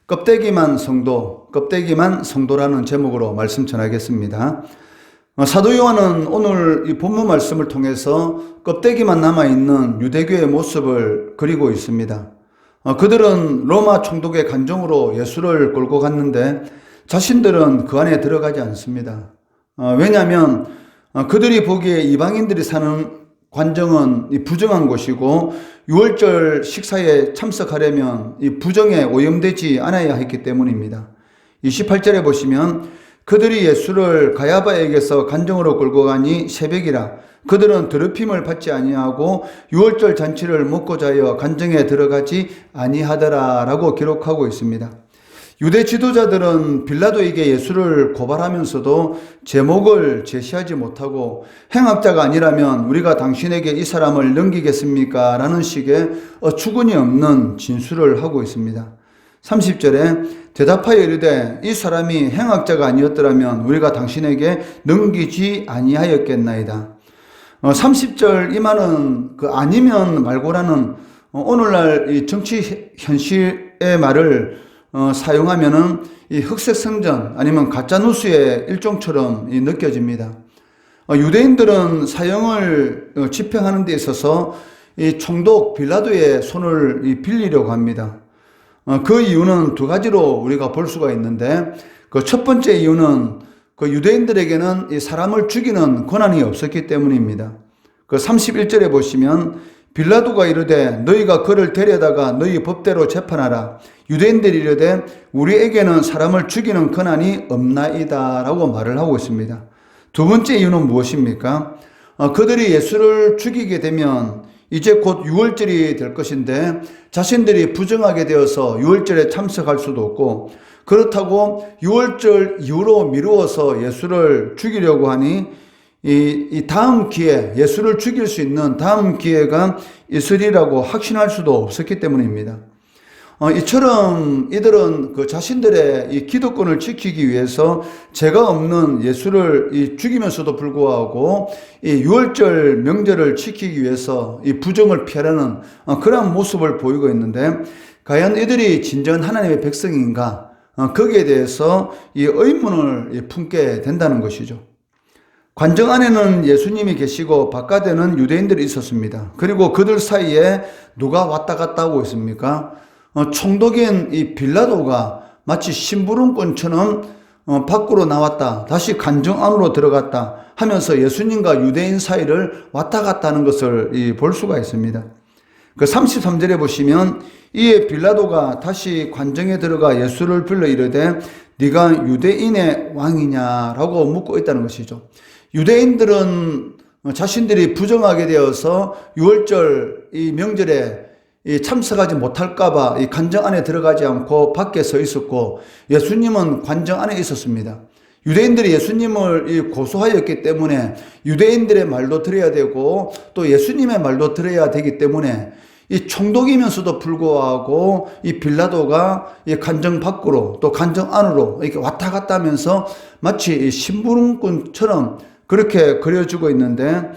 껍데기만 성도라는 제목으로 말씀 전하겠습니다. 사도 요한은 오늘 이 본문 말씀을 통해서 껍데기만 남아있는 유대교의 모습을 그리고 있습니다. 그들은 로마 총독의 간정으로 예수를 끌고 갔는데 자신들은 그 안에 들어가지 않습니다. 왜냐하면 그들이 보기에 이방인들이 사는 관정은 부정한 곳이고 유월절 식사에 참석하려면 이 부정에 오염되지 않아야 했기 때문입니다. 28절에 보시면 그들이 예수를 가야바에게서 간정으로 끌고 가니 새벽이라 그들은 더럽힘을 받지 아니하고 유월절 잔치를 먹고자 하여 간정에 들어가지 아니하더라 라고 기록하고 있습니다. 유대 지도자들은 빌라도에게 예수를 고발하면서도 제목을 제시하지 못하고 행악자가 아니라면 우리가 당신에게 이 사람을 넘기겠습니까? 라는 식의 어처구니 없는 진술을 하고 있습니다. 30절에 대답하여 이르되 이 사람이 행악자가 아니었더라면 우리가 당신에게 넘기지 아니하였겠나이다. 30절 이 말은 그 아니면 말고라는 오늘날 이 정치 현실의 말을 사용하면은 이 흑색 성전 아니면 가짜 뉴스의 일종처럼 느껴집니다. 유대인들은 사형을 집행하는 데 있어서 이 총독 빌라도의 손을 빌리려고 합니다. 그 이유는 두 가지로 우리가 볼 수가 있는데 그 첫 번째 이유는 그 유대인들에게는 이 사람을 죽이는 권한이 없었기 때문입니다. 그 31절에 보시면 빌라도가 이르되 너희가 그를 데려다가 너희 법대로 재판하라. 유대인들이 이르되 우리에게는 사람을 죽이는 권한이 없나이다 라고 말을 하고 있습니다. 두 번째 이유는 무엇입니까? 그들이 예수를 죽이게 되면 이제 곧 유월절이 될 것인데 자신들이 부정하게 되어서 유월절에 참석할 수도 없고 그렇다고 유월절 이후로 미루어서 예수를 죽이려고 하니 이 다음 기회, 예수를 죽일 수 있는 다음 기회가 있으리라고 확신할 수도 없었기 때문입니다. 이처럼 이들은 그 자신들의 이 기득권을 지키기 위해서 죄가 없는 예수를 죽이면서도 불구하고 이 유월절 명절을 지키기 위해서 이 부정을 피하려는 그러한 모습을 보이고 있는데 과연 이들이 진정한 하나님의 백성인가? 거기에 대해서 이 의문을 품게 된다는 것이죠. 관정 안에는 예수님이 계시고 바깥에는 유대인들이 있었습니다. 그리고 그들 사이에 누가 왔다 갔다 하고 있습니까? 총독인 이 빌라도가 마치 심부름꾼처럼 밖으로 나왔다 다시 관정 안으로 들어갔다 하면서 예수님과 유대인 사이를 왔다 갔다 하는 것을 볼 수가 있습니다. 그 33절에 보시면 이에 빌라도가 다시 관정에 들어가 예수를 불러 이르되 네가 유대인의 왕이냐라고 묻고 있다는 것이죠. 유대인들은 자신들이 부정하게 되어서 유월절 이 명절에 참석하지 못할까봐 이 관정 안에 들어가지 않고 밖에 서 있었고 예수님은 관정 안에 있었습니다. 유대인들이 예수님을 고소하였기 때문에 유대인들의 말도 들어야 되고 또 예수님의 말도 들어야 되기 때문에 이 총독이면서도 불구하고 이 빌라도가 이 관정 밖으로 또 관정 안으로 이렇게 왔다 갔다 하면서 마치 심부름꾼처럼 그렇게 그려지고 있는데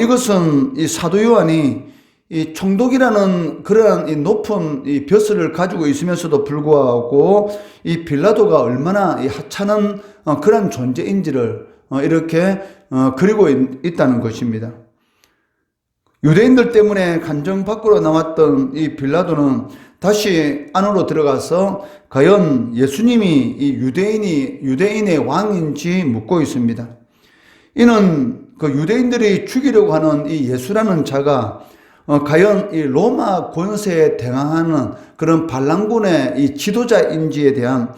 이것은 이 사도 요한이 이 총독이라는 그러한 이 높은 이 벼슬을 가지고 있으면서도 불구하고 이 빌라도가 얼마나 이 하찮은 그런 존재인지를 이렇게 그리고 있다는 것입니다. 유대인들 때문에 관정 밖으로 나왔던 이 빌라도는 다시 안으로 들어가서 과연 예수님이 이 유대인의 왕인지 묻고 있습니다. 이는 그 유대인들이 죽이려고 하는 이 예수라는 자가 과연 이 로마 권세에 대항하는 그런 반란군의 이 지도자인지에 대한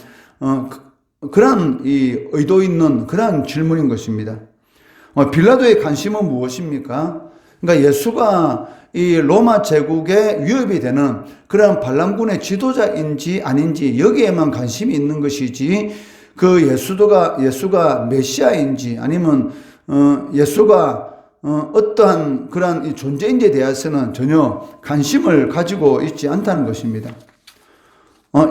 그러한 이 의도 있는 그러한 질문인 것입니다. 빌라도의 관심은 무엇입니까? 그러니까 예수가 이 로마 제국의 위협이 되는 그런 반란군의 지도자인지 아닌지 여기에만 관심이 있는 것이지 그 예수가 메시아인지 아니면 예수가 어떠한 그러한 이 존재인지에 대해서는 전혀 관심을 가지고 있지 않다는 것입니다.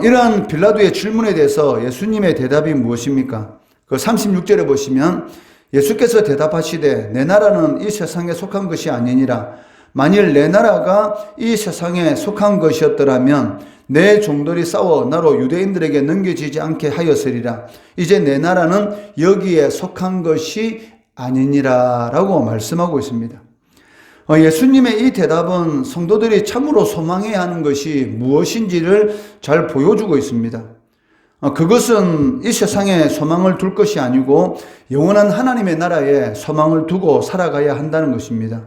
이러한 빌라도의 질문에 대해서 예수님의 대답이 무엇입니까? 그 36절에 보시면 예수께서 대답하시되 내 나라는 이 세상에 속한 것이 아니니라. 만일 내 나라가 이 세상에 속한 것이었더라면 내 종들이 싸워 나로 유대인들에게 넘겨지지 않게 하였으리라. 이제 내 나라는 여기에 속한 것이 아니니라 라고 말씀하고 있습니다. 예수님의 이 대답은 성도들이 참으로 소망해야 하는 것이 무엇인지를 잘 보여주고 있습니다. 그것은 이 세상에 소망을 둘 것이 아니고 영원한 하나님의 나라에 소망을 두고 살아가야 한다는 것입니다.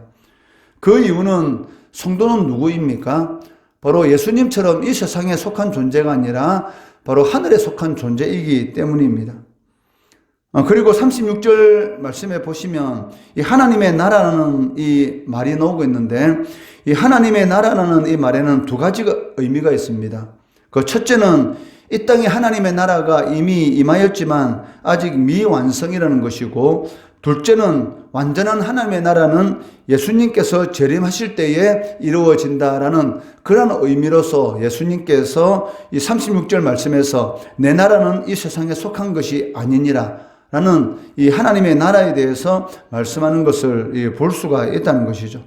그 이유는 성도는 누구입니까? 바로 예수님처럼 이 세상에 속한 존재가 아니라 바로 하늘에 속한 존재이기 때문입니다. 그리고 36절 말씀에 보시면 이 하나님의 나라라는 이 말이 나오고 있는데, 이 하나님의 나라라는 이 말에는 두 가지가 의미가 있습니다. 그 첫째는 이 땅에 하나님의 나라가 이미 임하였지만 아직 미완성이라는 것이고, 둘째는 완전한 하나님의 나라는 예수님께서 재림하실 때에 이루어진다라는 그런 의미로서 예수님께서 이 36절 말씀에서 내 나라는 이 세상에 속한 것이 아니니라 라는 이 하나님의 나라에 대해서 말씀하는 것을 볼 수가 있다는 것이죠.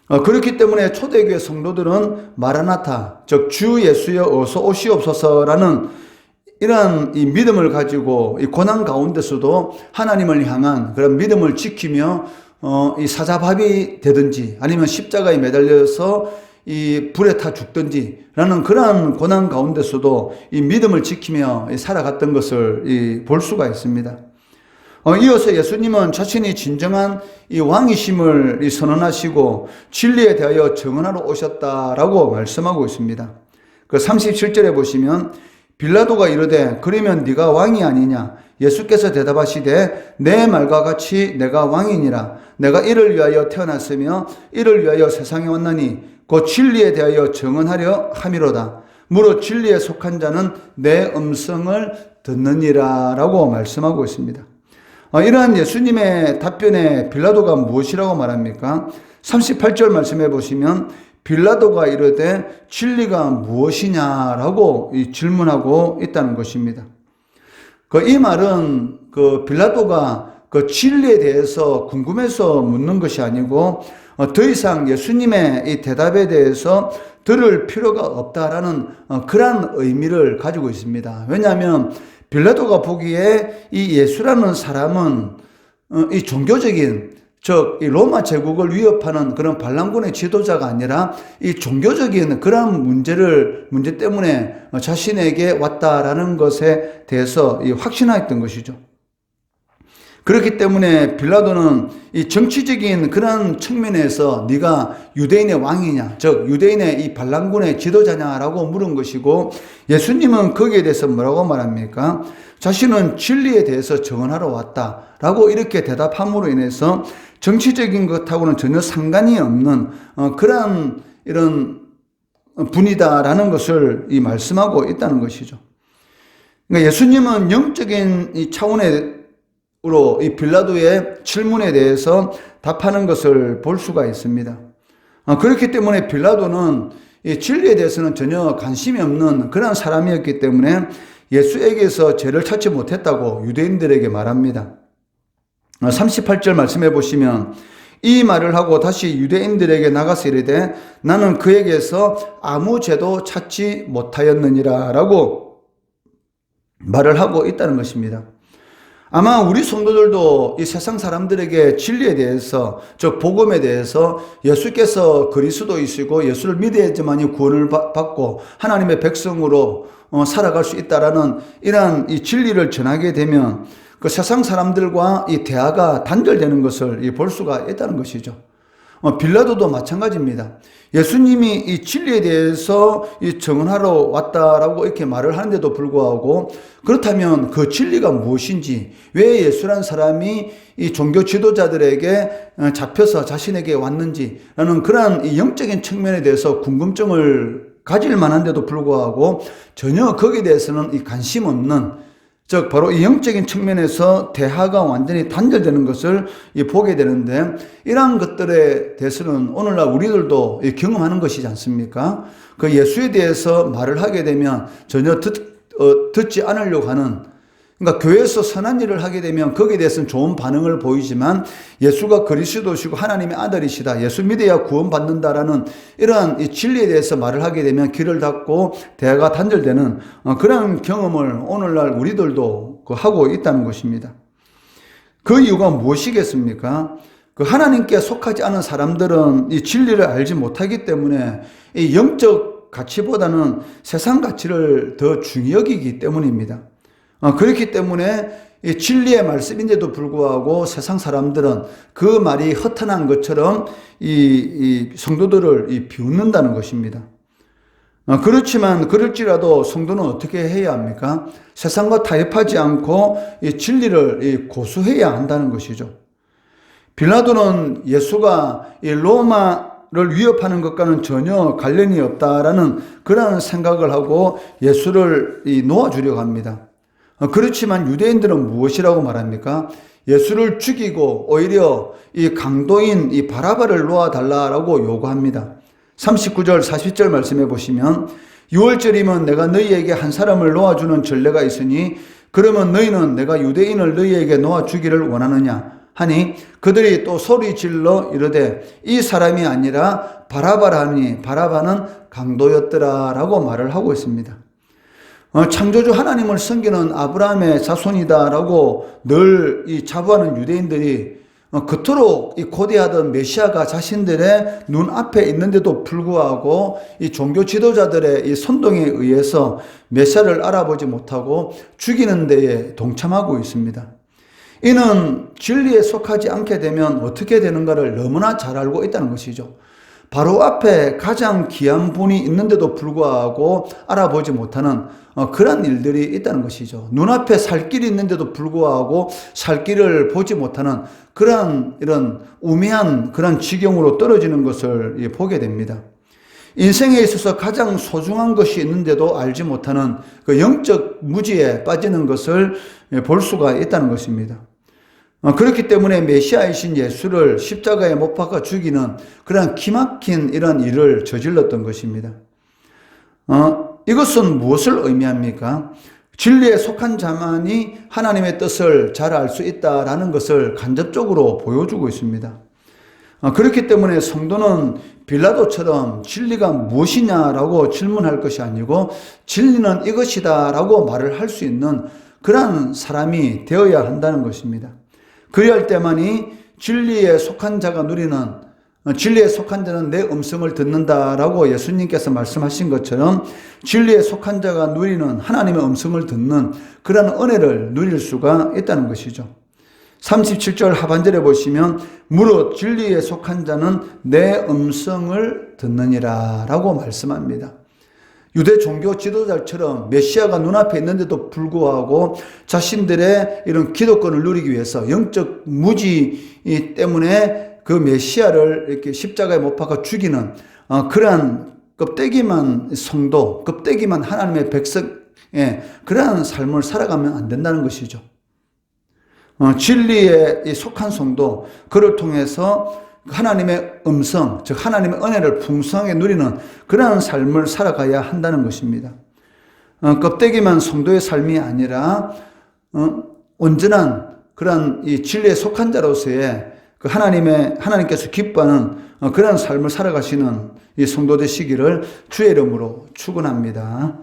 그렇기 때문에 초대교회 성도들은 마라나타, 즉 주 예수여 어서 오시옵소서라는 이러한 이 믿음을 가지고 이 고난 가운데서도 하나님을 향한 그런 믿음을 지키며 이 사자밥이 되든지 아니면 십자가에 매달려서 이 불에 타 죽든지 라는 그러한 고난 가운데서도 이 믿음을 지키며 살아갔던 것을 볼 수가 있습니다. 이어서 예수님은 자신이 진정한 이 왕이심을 선언하시고 진리에 대하여 증언하러 오셨다라고 말씀하고 있습니다. 그 37절에 보시면 빌라도가 이르되 그러면 네가 왕이 아니냐? 예수께서 대답하시되 내 말과 같이 내가 왕이니라. 내가 이를 위하여 태어났으며 이를 위하여 세상에 왔나니 그 진리에 대하여 증언하려 함이로다. 무릇 진리에 속한 자는 내 음성을 듣느니라 라고 말씀하고 있습니다. 이러한 예수님의 답변에 빌라도가 무엇이라고 말합니까? 38절 말씀해 보시면 빌라도가 이르되 진리가 무엇이냐라고 질문하고 있다는 것입니다. 이 말은 빌라도가 그 진리에 대해서 궁금해서 묻는 것이 아니고 더 이상 예수님의 이 대답에 대해서 들을 필요가 없다라는 그러한 의미를 가지고 있습니다. 왜냐하면 빌라도가 보기에 이 예수라는 사람은 이 종교적인, 즉 이 로마 제국을 위협하는 그런 반란군의 지도자가 아니라 이 종교적인 그런 문제 때문에 자신에게 왔다라는 것에 대해서 확신하였던 것이죠. 그렇기 때문에 빌라도는 이 정치적인 그런 측면에서 네가 유대인의 왕이냐, 즉 유대인의 이 반란군의 지도자냐라고 물은 것이고, 예수님은 거기에 대해서 뭐라고 말합니까? 자신은 진리에 대해서 증언하러 왔다라고 이렇게 대답함으로 인해서 정치적인 것하고는 전혀 상관이 없는 그러한 이런 분이다라는 것을 말씀하고 있다는 것이죠. 그러니까 예수님은 영적인 이 차원의 이 빌라도의 질문에 대해서 답하는 것을 볼 수가 있습니다. 그렇기 때문에 빌라도는 이 진리에 대해서는 전혀 관심이 없는 그런 사람이었기 때문에 예수에게서 죄를 찾지 못했다고 유대인들에게 말합니다. 38절 말씀해 보시면 이 말을 하고 다시 유대인들에게 나가서 이르되 나는 그에게서 아무 죄도 찾지 못하였느니라 라고 말을 하고 있다는 것입니다. 아마 우리 성도들도 이 세상 사람들에게 진리에 대해서, 즉 복음에 대해서 예수께서 그리스도이시고 예수를 믿어야지만이 구원을 받고 하나님의 백성으로 살아갈 수 있다라는 이러한 이 진리를 전하게 되면 그 세상 사람들과 이 대화가 단절되는 것을 볼 수가 있다는 것이죠. 빌라도도 마찬가지입니다. 예수님이 이 진리에 대해서 이 증언하러 왔다라고 이렇게 말을 하는데도 불구하고, 그렇다면 그 진리가 무엇인지, 왜 예수란 사람이 이 종교 지도자들에게 잡혀서 자신에게 왔는지라는 그러한 이 영적인 측면에 대해서 궁금증을 가질 만한데도 불구하고 전혀 거기에 대해서는 이 관심 없는, 즉 바로 이 영적인 측면에서 대화가 완전히 단절되는 것을 보게 되는데, 이러한 것들에 대해서는 오늘날 우리들도 경험하는 것이지 않습니까? 그 예수에 대해서 말을 하게 되면 전혀 듣지 않으려고 하는 그러니까 교회에서 선한 일을 하게 되면 거기에 대해서는 좋은 반응을 보이지만 예수가 그리스도시고 하나님의 아들이시다, 예수 믿어야 구원받는다라는 이러한 이 진리에 대해서 말을 하게 되면 귀를 닫고 대화가 단절되는 그런 경험을 오늘날 우리들도 하고 있다는 것입니다. 그 이유가 무엇이겠습니까? 그 하나님께 속하지 않은 사람들은 이 진리를 알지 못하기 때문에 이 영적 가치보다는 세상 가치를 더 중히 여기기 때문입니다. 그렇기 때문에 이 진리의 말씀인데도 불구하고 세상 사람들은 그 말이 허탄한 것처럼 이 성도들을 비웃는다는 것입니다. 그렇지만 그럴지라도 성도는 어떻게 해야 합니까? 세상과 타협하지 않고 이 진리를 고수해야 한다는 것이죠. 빌라도는 예수가 이 로마를 위협하는 것과는 전혀 관련이 없다라는 그런 생각을 하고 예수를 놓아주려고 합니다. 그렇지만 유대인들은 무엇이라고 말합니까? 예수를 죽이고 오히려 이 강도인 이 바라바를 놓아달라고 요구합니다. 39절 40절 말씀해 보시면 6월절이면 내가 너희에게 한 사람을 놓아주는 전례가 있으니 그러면 너희는 내가 유대인을 너희에게 놓아주기를 원하느냐 하니 그들이 또 소리질러 이르되 이 사람이 아니라 바라바라니 바라바는 강도였더라 라고 말을 하고 있습니다. 창조주 하나님을 섬기는 아브라함의 자손이다라고 늘 자부하는 유대인들이 그토록 고대하던 메시아가 자신들의 눈앞에 있는데도 불구하고 이 종교 지도자들의 이 선동에 의해서 메시아를 알아보지 못하고 죽이는 데에 동참하고 있습니다. 이는 진리에 속하지 않게 되면 어떻게 되는가를 너무나 잘 알고 있다는 것이죠. 바로 앞에 가장 귀한 분이 있는데도 불구하고 알아보지 못하는 그런 일들이 있다는 것이죠. 눈앞에 살 길이 있는데도 불구하고 살 길을 보지 못하는 그런 이런 우매한 그런 지경으로 떨어지는 것을 보게 됩니다. 인생에 있어서 가장 소중한 것이 있는데도 알지 못하는 그 영적 무지에 빠지는 것을 볼 수가 있다는 것입니다. 그렇기 때문에 메시아이신 예수를 십자가에 못 박아 죽이는 그런 기막힌 이런 일을 저질렀던 것입니다. 이것은 무엇을 의미합니까? 진리에 속한 자만이 하나님의 뜻을 잘 알 수 있다라는 것을 간접적으로 보여주고 있습니다. 그렇기 때문에 성도는 빌라도처럼 진리가 무엇이냐라고 질문할 것이 아니고 진리는 이것이다라고 말을 할 수 있는 그런 사람이 되어야 한다는 것입니다. 그리할 때만이 진리에 속한 자가 누리는, 진리에 속한 자는 내 음성을 듣는다라고 예수님께서 말씀하신 것처럼 진리에 속한 자가 누리는 하나님의 음성을 듣는 그런 은혜를 누릴 수가 있다는 것이죠. 37절 하반절에 보시면 무릇 진리에 속한 자는 내 음성을 듣느니라 라고 말씀합니다. 유대 종교 지도자처럼 메시아가 눈앞에 있는데도 불구하고 자신들의 이런 기득권을 누리기 위해서 영적 무지 때문에 그 메시아를 이렇게 십자가에 못 박아 죽이는 그러한 껍데기만 성도, 껍데기만 하나님의 백성의 그러한 삶을 살아가면 안 된다는 것이죠. 진리에 속한 성도, 그를 통해서 하나님의 음성, 즉 하나님의 은혜를 풍성하게 누리는 그러한 삶을 살아가야 한다는 것입니다. 껍데기만 성도의 삶이 아니라 온전한 그런 이 진리에 속한 자로서의 그 하나님께서 기뻐하는 그런 삶을 살아가시는 이 성도 되시기를 주의 이름으로 축원합니다.